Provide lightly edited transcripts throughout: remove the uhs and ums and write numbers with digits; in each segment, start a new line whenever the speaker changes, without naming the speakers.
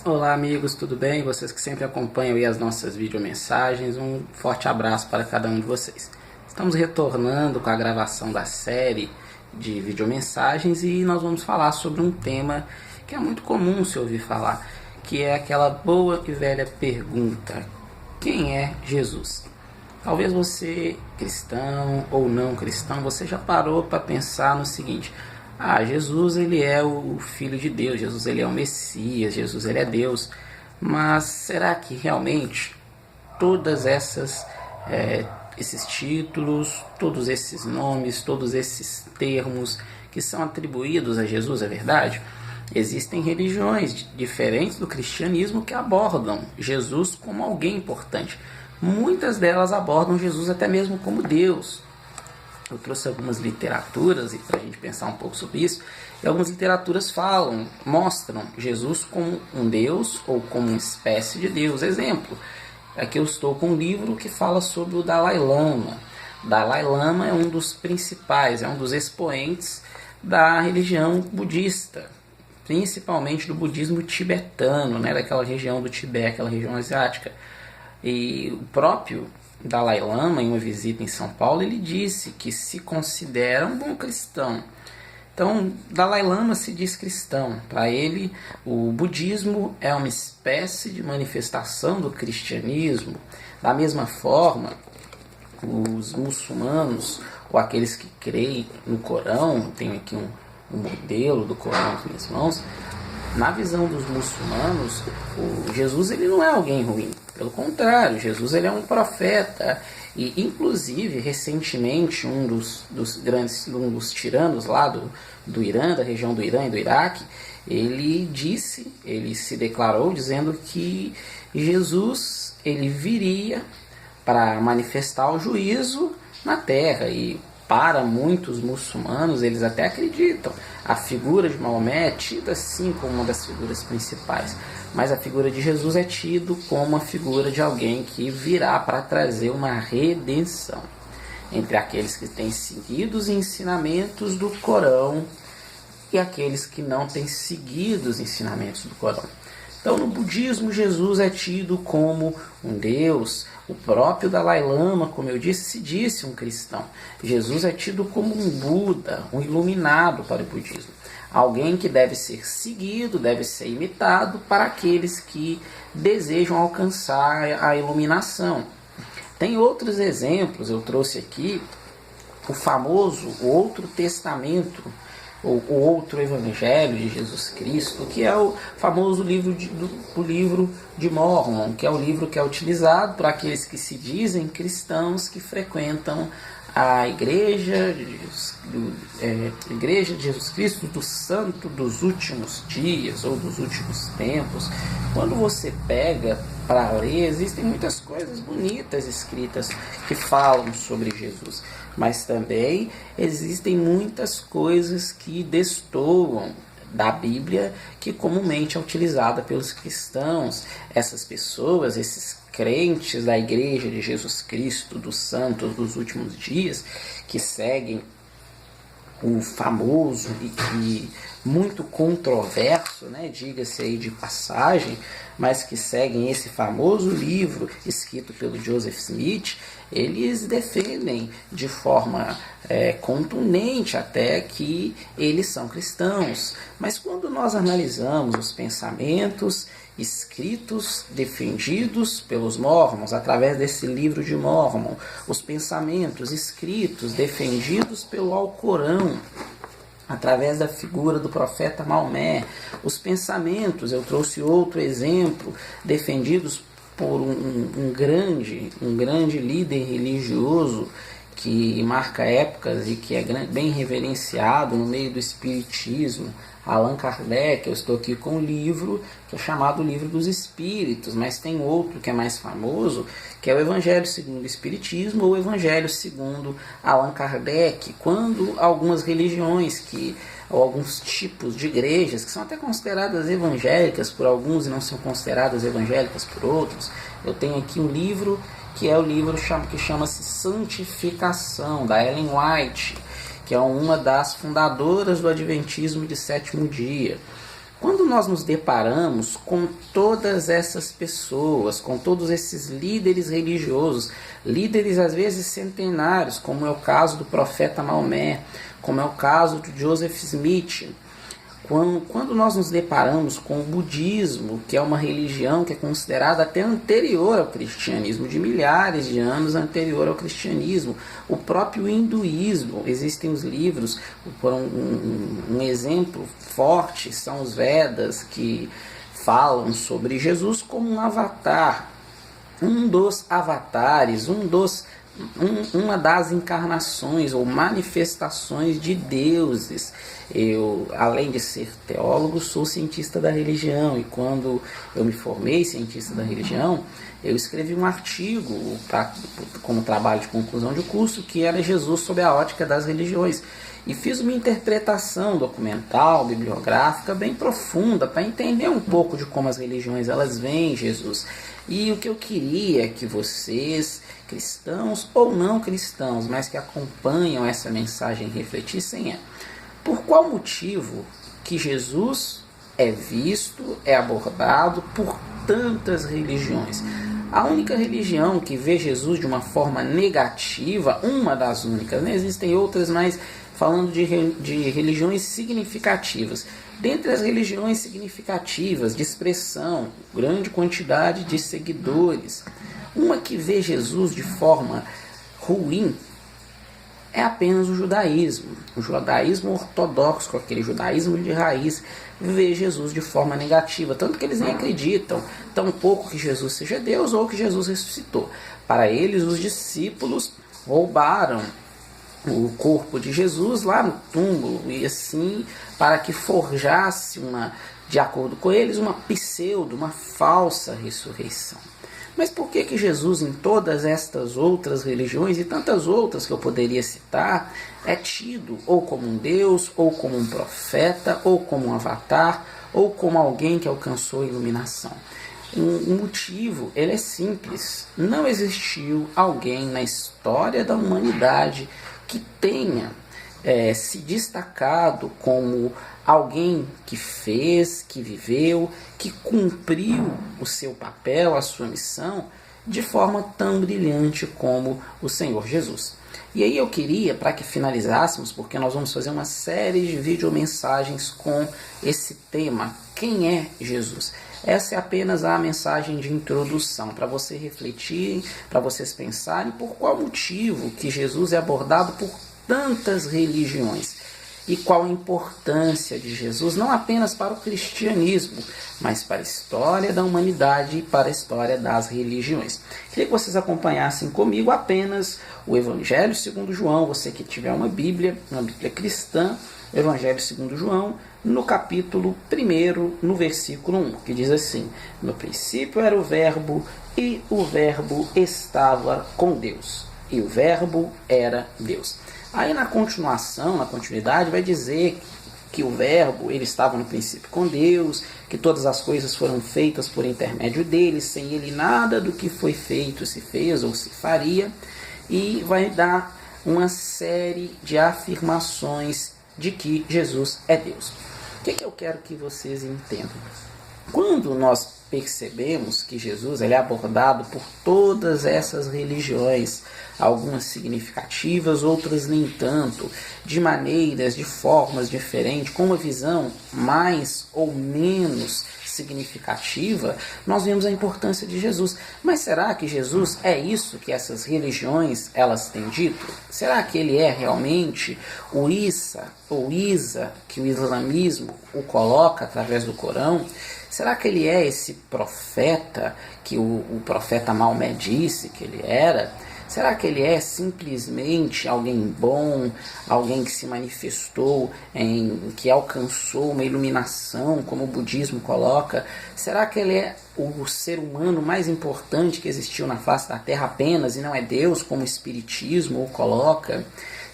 Olá amigos, tudo bem? Vocês que sempre acompanham aí as nossas videomensagens, um forte abraço para cada um de vocês. Estamos retornando com a gravação da série de videomensagens e nós vamos falar sobre um tema que é muito comum se ouvir falar, que é aquela boa e velha pergunta: quem é Jesus? Talvez você, cristão ou não cristão, você já parou para pensar no seguinte: Jesus ele é o Filho de Deus, Jesus ele é o Messias, Jesus ele é Deus. Mas será que realmente todas esses títulos, todos esses nomes, todos esses termos que são atribuídos a Jesus é verdade? Existem religiões diferentes do cristianismo que abordam Jesus como alguém importante. Muitas delas abordam Jesus até mesmo como Deus. Eu trouxe algumas literaturas e para a gente pensar um pouco sobre isso. E algumas literaturas mostram Jesus como um Deus ou como uma espécie de Deus. Exemplo, aqui eu estou com um livro que fala sobre o Dalai Lama. Dalai Lama é um dos principais, é um dos expoentes da religião budista, principalmente do budismo tibetano, né, daquela região do Tibete, aquela região asiática. E o próprio Dalai Lama, em uma visita em São Paulo, ele disse que se considera um bom cristão. Então, Dalai Lama se diz cristão. Para ele, o budismo é uma espécie de manifestação do cristianismo. Da mesma forma, os muçulmanos, ou aqueles que creem no Corão, tenho aqui um modelo do Corão nas minhas mãos. Na visão dos muçulmanos, o Jesus ele não é alguém ruim. Pelo contrário, Jesus ele é um profeta. E, inclusive, recentemente, um dos tiranos lá do Irã, da região do Irã e do Iraque, ele se declarou dizendo que Jesus ele viria para manifestar o juízo na terra. E para muitos muçulmanos, eles até acreditam. A figura de Maomé é tida sim como uma das figuras principais, mas a figura de Jesus é tida como a figura de alguém que virá para trazer uma redenção entre aqueles que têm seguido os ensinamentos do Corão e aqueles que não têm seguido os ensinamentos do Corão. Então, no budismo, Jesus é tido como um Deus. O próprio Dalai Lama, como eu disse, se disse um cristão. Jesus é tido como um Buda, um iluminado para o budismo. Alguém que deve ser seguido, deve ser imitado para aqueles que desejam alcançar a iluminação. Tem outros exemplos, eu trouxe aqui o famoso Outro Testamento, o Outro Evangelho de Jesus Cristo, que é o famoso livro de Mormon, que é o livro que é utilizado por aqueles que se dizem cristãos que frequentam a Igreja de Jesus Cristo do Santo dos Últimos Dias ou dos Últimos Tempos. Quando você pega para ler, existem muitas coisas bonitas escritas que falam sobre Jesus, mas também existem muitas coisas que destoam da Bíblia, que comumente é utilizada pelos cristãos. Essas pessoas, esses crentes da Igreja de Jesus Cristo dos Santos dos Últimos Dias, que seguem o famoso e muito controverso, né, diga-se aí de passagem, mas que seguem esse famoso livro escrito pelo Joseph Smith, eles defendem de forma contundente até que eles são cristãos. Mas quando nós analisamos os pensamentos escritos, defendidos pelos Mormons, através desse livro de Mormon, os pensamentos escritos, defendidos pelo Alcorão, através da figura do profeta Maomé, os pensamentos, eu trouxe outro exemplo, defendidos por um grande líder religioso que marca épocas e que é bem reverenciado no meio do espiritismo, Allan Kardec. Eu estou aqui com um livro que é chamado Livro dos Espíritos, mas tem outro que é mais famoso, que é o Evangelho segundo o Espiritismo ou o Evangelho segundo Allan Kardec, quando algumas religiões ou alguns tipos de igrejas que são até consideradas evangélicas por alguns e não são consideradas evangélicas por outros. Eu tenho aqui um livro que é o livro que chama-se Santificação, da Ellen White, que é uma das fundadoras do Adventismo de Sétimo Dia. Quando nós nos deparamos com todas essas pessoas, com todos esses líderes religiosos, líderes às vezes centenários, como é o caso do profeta Maomé, como é o caso de Joseph Smith, quando nós nos deparamos com o budismo, que é uma religião que é considerada até anterior ao cristianismo, de milhares de anos anterior ao cristianismo, o próprio hinduísmo, existem os livros, por um exemplo forte são os Vedas, que falam sobre Jesus como um avatar, um dos avatares, uma das encarnações ou manifestações de deuses. Eu, além de ser teólogo, sou cientista da religião, e quando eu me formei cientista da religião, eu escrevi um artigo como trabalho de conclusão de curso, que era Jesus sob a ótica das religiões, e fiz uma interpretação documental, bibliográfica bem profunda para entender um pouco de como as religiões elas veem Jesus. E o que eu queria é que vocês, cristãos ou não cristãos, mas que acompanham essa mensagem, refletissem por qual motivo que Jesus é visto, é abordado por tantas religiões. A única religião que vê Jesus de uma forma negativa, uma das únicas, né? Existem outras, mas falando de religiões significativas. Dentre as religiões significativas de expressão, grande quantidade de seguidores, uma que vê Jesus de forma ruim é apenas o judaísmo. O judaísmo ortodoxo, aquele judaísmo de raiz, vê Jesus de forma negativa, tanto que eles nem acreditam, tampouco que Jesus seja Deus ou que Jesus ressuscitou. Para eles, os discípulos roubaram o corpo de Jesus lá no túmulo, e assim, para que forjasse, de acordo com eles, uma uma falsa ressurreição. Mas por que Jesus, em todas estas outras religiões e tantas outras que eu poderia citar, é tido ou como um Deus, ou como um profeta, ou como um avatar, ou como alguém que alcançou a iluminação? O motivo, ele é simples. Não existiu alguém na história da humanidade que tenha se destacado como alguém que fez, que viveu, que cumpriu o seu papel, a sua missão, de forma tão brilhante como o Senhor Jesus. E aí eu queria, para que finalizássemos, porque nós vamos fazer uma série de videomensagens com esse tema, quem é Jesus? Essa é apenas a mensagem de introdução, para você refletir, para vocês pensarem por qual motivo que Jesus é abordado por tantas religiões e qual a importância de Jesus, não apenas para o cristianismo, mas para a história da humanidade e para a história das religiões. Queria que vocês acompanhassem comigo apenas o Evangelho segundo João, você que tiver uma Bíblia cristã, Evangelho segundo João, no capítulo 1, no versículo 1, que diz assim: no princípio era o Verbo, e o Verbo estava com Deus, e o Verbo era Deus. Aí na continuidade, vai dizer que o Verbo, ele estava no princípio com Deus, que todas as coisas foram feitas por intermédio dele, sem ele nada do que foi feito se fez ou se faria, e vai dar uma série de afirmações de que Jesus é Deus. O que eu quero que vocês entendam? Quando nós percebemos que Jesus ele é abordado por todas essas religiões, algumas significativas, outras nem tanto, de maneiras, de formas diferentes, com uma visão mais ou menos significativa, nós vemos a importância de Jesus. Mas será que Jesus é isso que essas religiões elas têm dito? Será que ele é realmente o Issa ou Isa que o islamismo o coloca através do Corão? Será que ele é esse profeta que o profeta Maomé disse que ele era? Será que ele é simplesmente alguém bom, alguém que se manifestou, que alcançou uma iluminação, como o budismo coloca? Será que ele é o ser humano mais importante que existiu na face da Terra apenas, e não é Deus, como o espiritismo o coloca?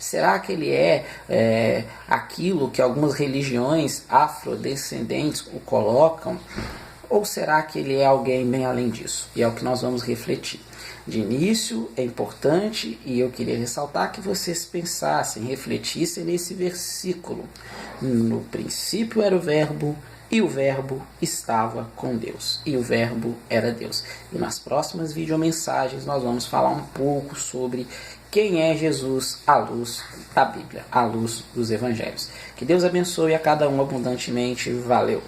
Será que ele é aquilo que algumas religiões afrodescendentes o colocam? Ou será que ele é alguém bem além disso? E é o que nós vamos refletir. De início, é importante, e eu queria ressaltar que vocês pensassem, refletissem nesse versículo. No princípio era o Verbo, E o Verbo estava com Deus, e o Verbo era Deus. E nas próximas videomensagens nós vamos falar um pouco sobre quem é Jesus à luz da Bíblia, à luz dos Evangelhos. Que Deus abençoe a cada um abundantemente. Valeu!